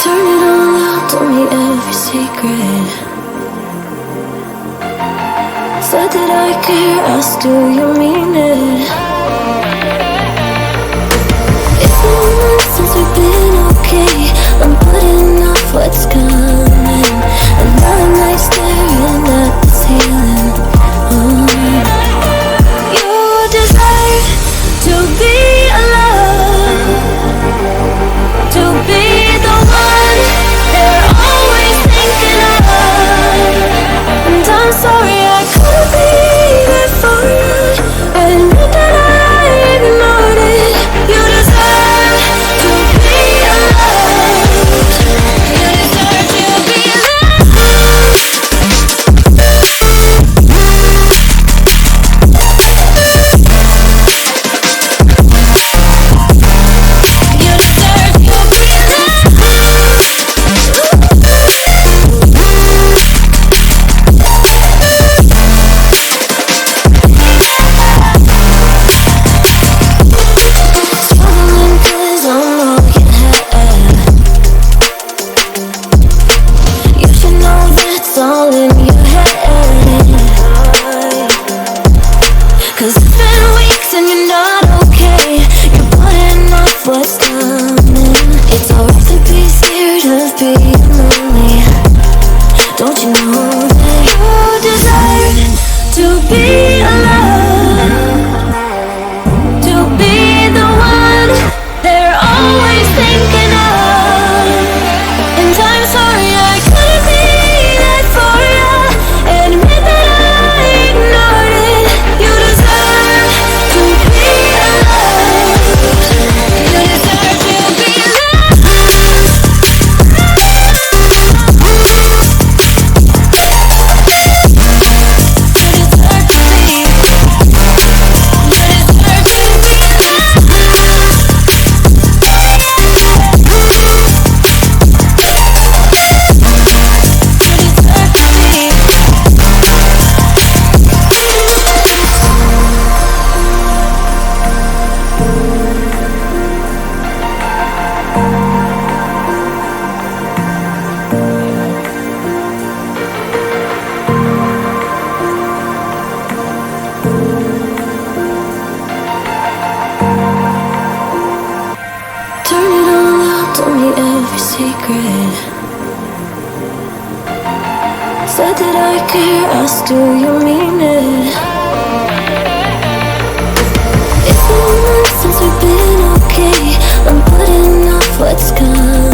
Turn it all out, told me every secret. Said that I care, asked do you mean it? It's been months since we've been okay. I'm putting off what's coming. Another night staring at the ceiling. You deserve to be alone, to be the one they're always thinking of. And I'm sorry I couldn't be there for you. Admit that I ignored it. You deserve to be alone. You deserve to be alone. You deserve to be alone. Struggling 'cause I'm all you have. You should know that's all in your head. 'Cause it's been weeks and you're not okay. You're putting off what's coming. It's alright to be scared of being lonely. Don't you know that you deserve to be alone, to be the one they're always thinking of? And I'm sorry I couldn't be there for you. Admit that I ignored it. You deserve to be alone. You deserve to be alone. Turn it all out, told me every secret. Said that I care, asked do you mean it? It's been months since we've been okay. I'm putting off what's coming.